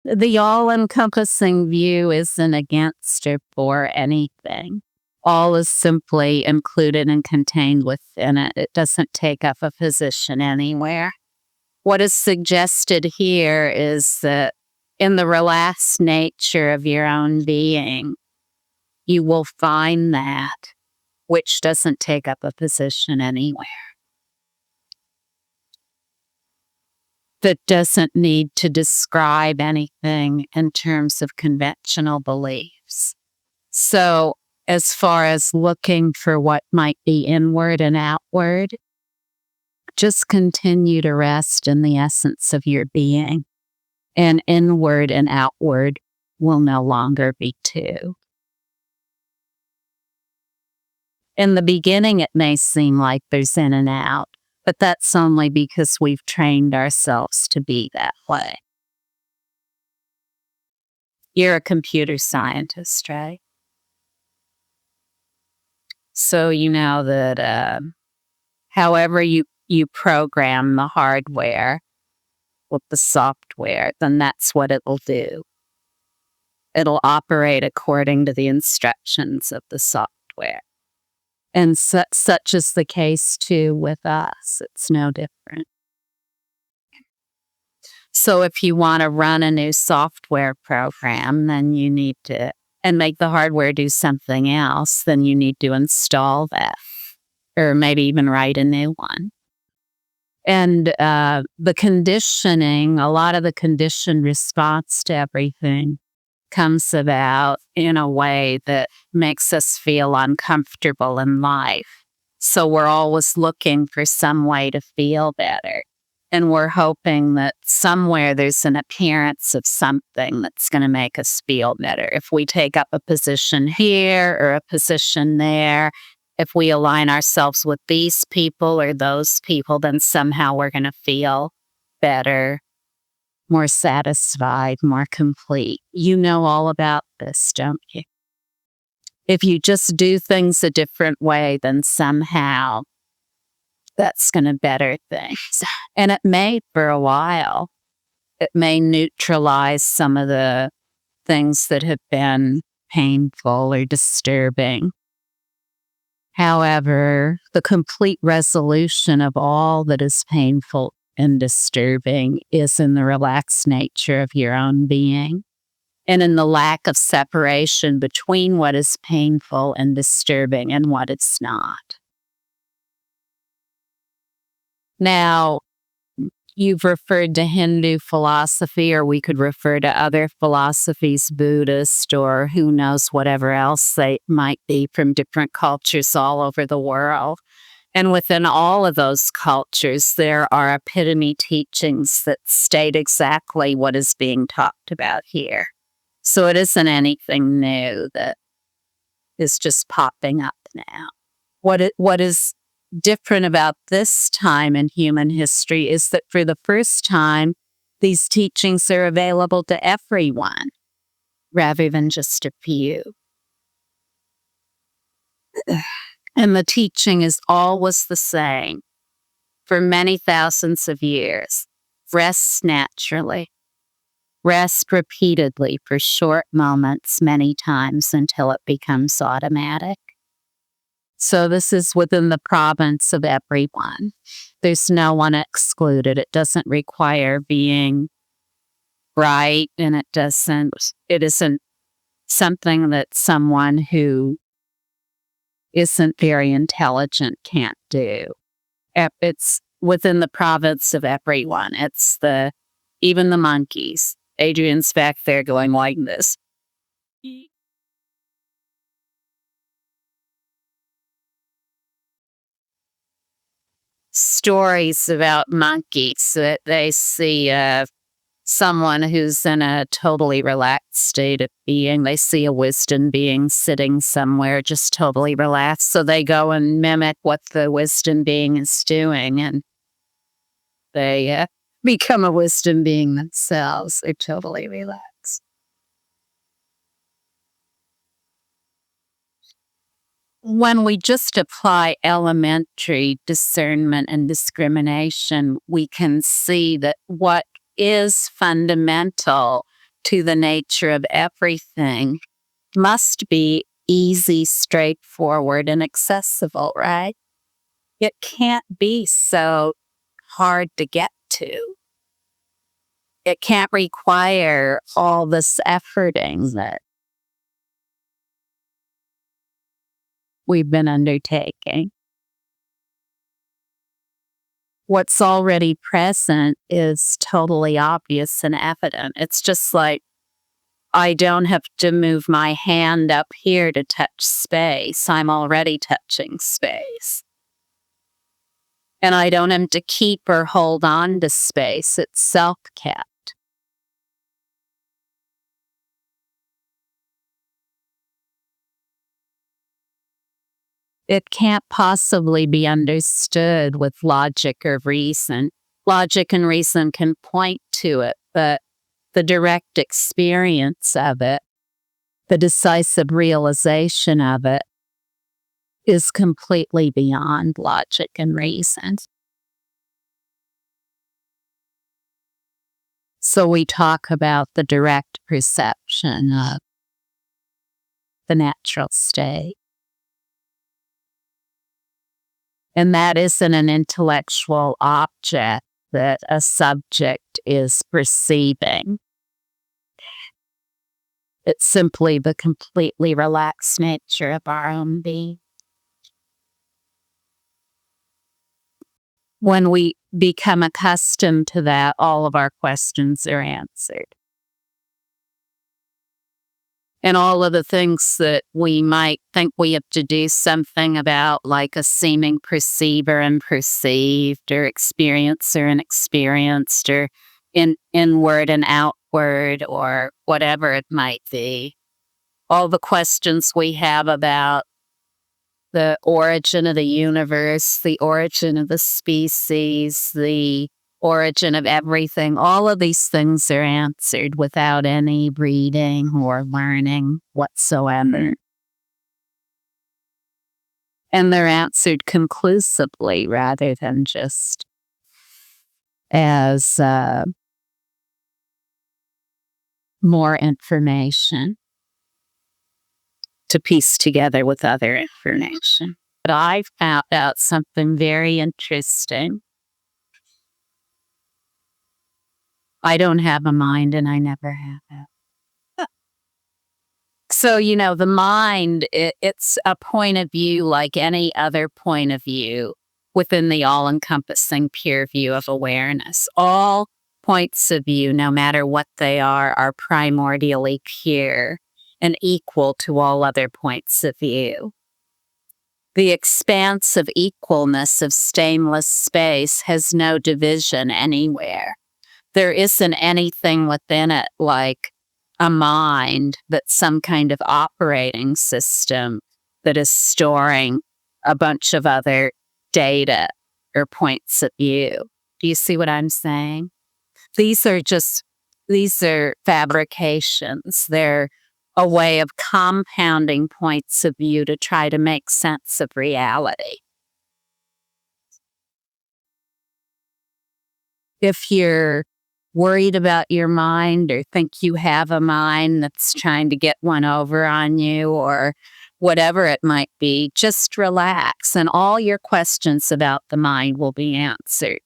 The all-encompassing view isn't against or for anything. All is simply included and contained within it. It doesn't take up a position anywhere. What is suggested here is that in the relaxed nature of your own being, you will find that which doesn't take up a position anywhere. That doesn't need to describe anything in terms of conventional beliefs. So, as far as looking for what might be inward and outward, just continue to rest in the essence of your being, and inward and outward will no longer be two. In the beginning, it may seem like there's in and out, but that's only because we've trained ourselves to be that way. You're a computer scientist, right? So you know that however you program the hardware with the software, then that's what it'll do. It'll operate according to the instructions of the software. And such is the case too with us. It's no different. So if you want to run a new software program, then you need to, and make the hardware do something else, then you need to install that, or maybe even write a new one. And the conditioning, a lot of the conditioned response to everything comes about in a way that makes us feel uncomfortable in life. So we're always looking for some way to feel better. And we're hoping that somewhere there's an appearance of something that's going to make us feel better. If we take up a position here or a position there, if we align ourselves with these people or those people, then somehow we're going to feel better, more satisfied, more complete. You know all about this, don't you? If you just do things a different way, then somehow that's going to better things. And it may for a while. It may neutralize some of the things that have been painful or disturbing. However, the complete resolution of all that is painful and disturbing is in the relaxed nature of your own being, and in the lack of separation between what is painful and disturbing and what it's not. Now, you've referred to Hindu philosophy, or we could refer to other philosophies, Buddhist, or who knows, whatever else they might be from different cultures all over the world. And within all of those cultures, there are epitome teachings that state exactly what is being talked about here. So it isn't anything new that is just popping up now. What is different about this time in human history is that for the first time, these teachings are available to everyone rather than just a few. And the teaching is always the same for many thousands of years. Rest naturally. Rest repeatedly for short moments many times until it becomes automatic. So this is within the province of everyone. There's no one excluded. It doesn't require being bright, and it isn't something that someone who isn't very intelligent can't do. It's within the province of everyone. It's even the monkeys. Adrian's back there going like this. Stories about monkeys that they see someone who's in a totally relaxed state of being. They see a wisdom being sitting somewhere just totally relaxed. So they go and mimic what the wisdom being is doing, and they become a wisdom being themselves. They're totally relaxed. When we just apply elementary discernment and discrimination, we can see that what is fundamental to the nature of everything must be easy, straightforward, and accessible, right? It can't be so hard to get to. It can't require all this efforting that we've been undertaking. What's already present is totally obvious and evident. It's just like I don't have to move my hand up here to touch space. I'm already touching space. And I don't have to keep or hold on to space. It's self-kept. It can't possibly be understood with logic or reason. Logic and reason can point to it, but the direct experience of it, the decisive realization of it, is completely beyond logic and reason. So we talk about the direct perception of the natural state. And that isn't an intellectual object that a subject is perceiving. It's simply the completely relaxed nature of our own being. When we become accustomed to that, all of our questions are answered. And all of the things that we might think we have to do something about, like a seeming perceiver and perceived, or experiencer and experienced, or inward and outward, or whatever it might be. All the questions we have about the origin of the universe, the origin of the species, the origin of everything, all of these things are answered without any reading or learning whatsoever. And they're answered conclusively rather than just as more information to piece together with other information. But I found out something very interesting. I don't have a mind, and I never have it. So, the mind, it's a point of view like any other point of view within the all-encompassing pure view of awareness. All points of view, no matter what they are primordially pure and equal to all other points of view. The expanse of equalness of stainless space has no division anywhere. There isn't anything within it like a mind that's some kind of operating system that is storing a bunch of other data or points of view. Do you see what I'm saying? These are fabrications. They're a way of compounding points of view to try to make sense of reality. If you're worried about your mind or think you have a mind that's trying to get one over on you or whatever it might be, just relax and all your questions about the mind will be answered.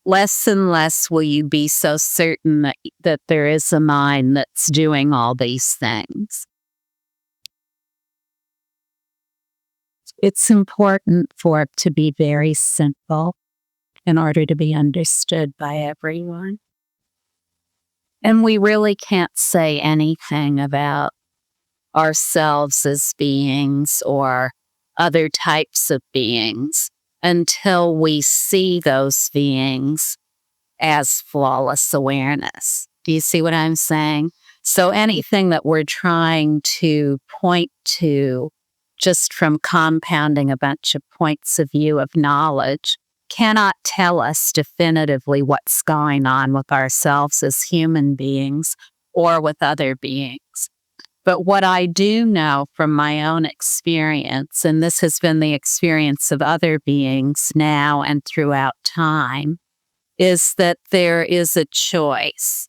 Less and less will you be so certain that there is a mind that's doing all these things. It's important for it to be very simple in order to be understood by everyone. And we really can't say anything about ourselves as beings or other types of beings until we see those beings as flawless awareness. Do you see what I'm saying? So anything that we're trying to point to just from compounding a bunch of points of view of knowledge cannot tell us definitively what's going on with ourselves as human beings or with other beings. But what I do know from my own experience, and this has been the experience of other beings now and throughout time, is that there is a choice.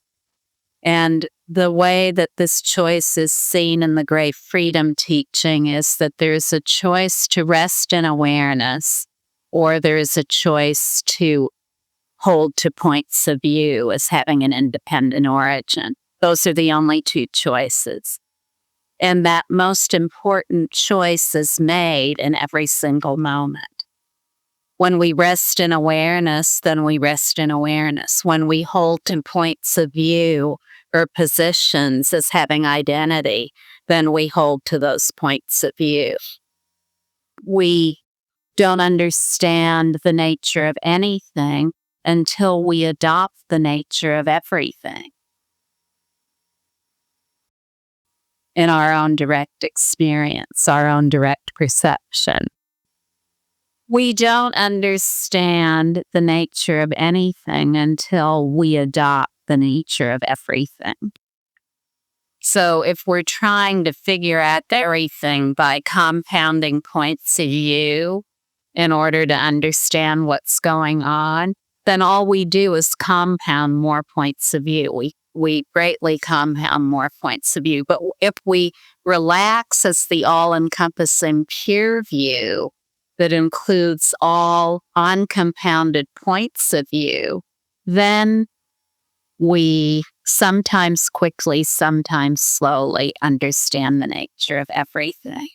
And the way that this choice is seen in the Great Freedom teaching is that there's a choice to rest in awareness, or there's a choice to hold to points of view as having an independent origin. Those are the only two choices. And that most important choice is made in every single moment. When we rest in awareness, then we rest in awareness. When we hold to points of view or positions as having identity, then we hold to those points of view. We don't understand the nature of anything until we adopt the nature of everything in our own direct experience, our own direct perception. We don't understand the nature of anything until we adopt the nature of everything. So if we're trying to figure out everything by compounding points of view in order to understand what's going on, then all we do is compound more points of view. We greatly compound more points of view. But if we relax as the all-encompassing pure view that includes all uncompounded points of view, then we sometimes quickly, sometimes slowly understand the nature of everything.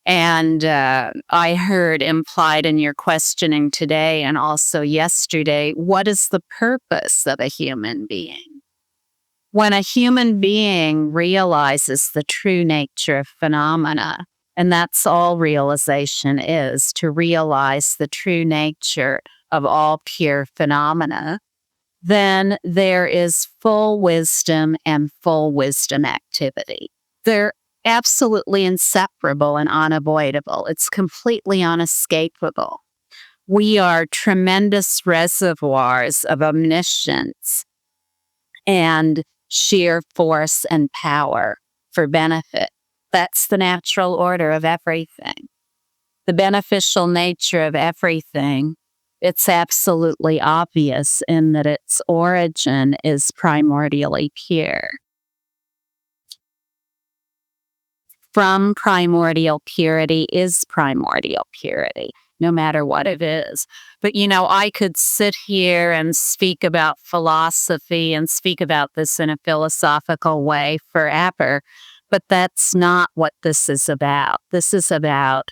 And I heard implied in your questioning today and also yesterday, what is the purpose of a human being? When a human being realizes the true nature of phenomena, and that's all realization is, to realize the true nature of all pure phenomena, then there is full wisdom and full wisdom activity. They're absolutely inseparable and unavoidable. It's completely unescapable. We are tremendous reservoirs of omniscience and sheer force and power for benefit. That's the natural order of everything. The beneficial nature of everything, it's absolutely obvious in that its origin is primordially pure. From primordial purity is primordial purity, no matter what it is. But, I could sit here and speak about philosophy and speak about this in a philosophical way forever, but that's not what this is about. This is about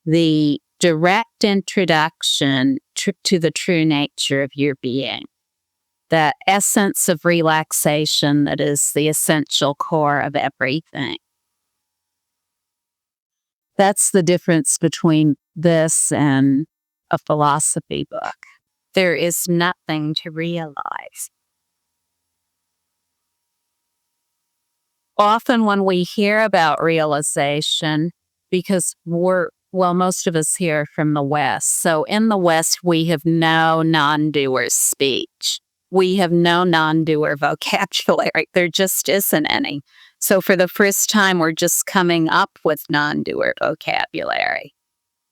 the direct introduction to the true nature of your being, the essence of relaxation that is the essential core of everything. That's the difference between this and a philosophy book. There is nothing to realize. Often when we hear about realization, because most of us here are from the West. So in the West, we have no non-doer speech. We have no non-doer vocabulary. There just isn't any. So for the first time, we're just coming up with non-doer vocabulary.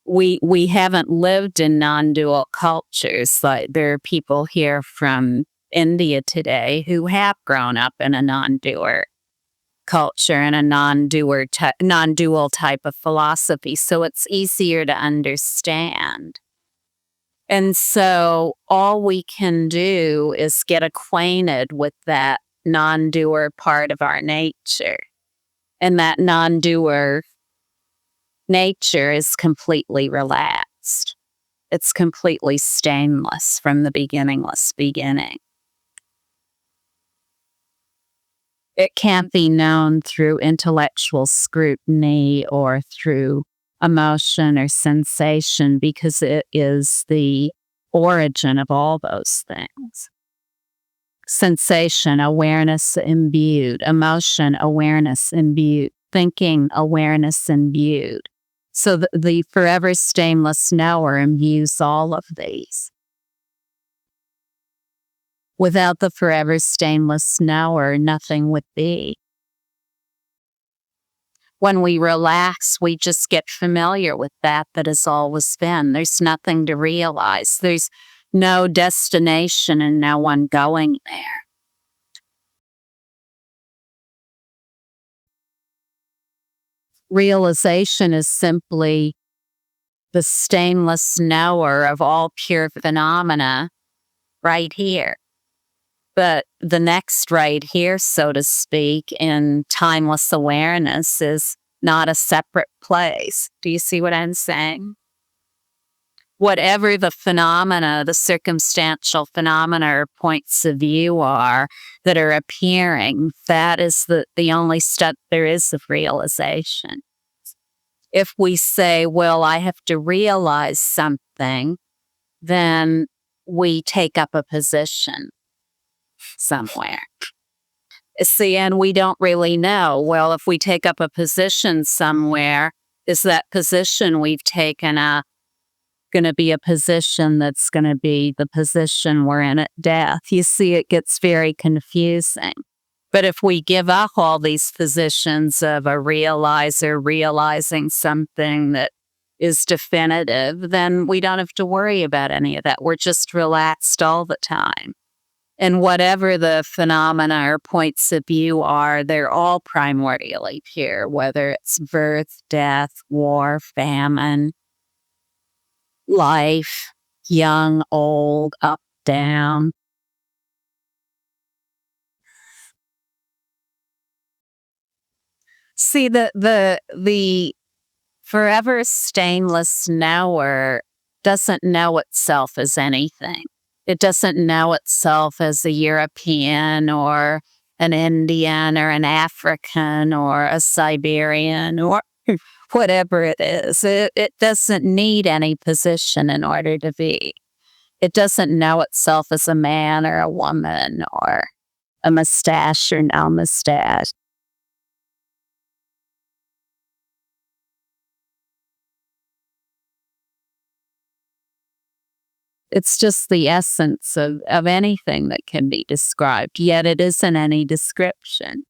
We haven't lived in non-dual cultures. Like there are people here from India today who have grown up in a non-doer culture and a non-dual type of philosophy. So it's easier to understand. And so all we can do is get acquainted with that non-doer part of our nature. And that non-doer nature is completely relaxed. It's completely stainless from the beginningless beginning. It can't be known through intellectual scrutiny or through emotion or sensation because it is the origin of all those things. Sensation, awareness imbued, emotion, awareness imbued, thinking, awareness imbued. So the forever stainless knower imbues all of these. Without the forever stainless knower, nothing would be. When we relax, we just get familiar with that has always been. There's nothing to realize. There's no destination and no one going there. Realization is simply the stainless knower of all pure phenomena right here. But the next right here, so to speak, in timeless awareness is not a separate place. Do you see what I'm saying? Whatever the phenomena, the circumstantial phenomena or points of view are that are appearing, that is the only step there is of realization. If we say, well, I have to realize something, then we take up a position somewhere. See, and we don't really know. Well, if we take up a position somewhere, is that position we've taken up going to be a position that's going to be the position we're in at death? You see, it gets very confusing. But if we give up all these positions of a realizer realizing something that is definitive, then we don't have to worry about any of that. We're just relaxed all the time. And whatever the phenomena or points of view are, they're all primordially pure, whether it's birth, death, war, famine, life, young, old, up, down. See, the forever stainless knower doesn't know itself as anything. It doesn't know itself as a European or an Indian or an African or a Siberian or whatever it is. It doesn't need any position in order to be. It doesn't know itself as a man or a woman or a mustache or no mustache. It's just the essence of anything that can be described, yet it isn't any description.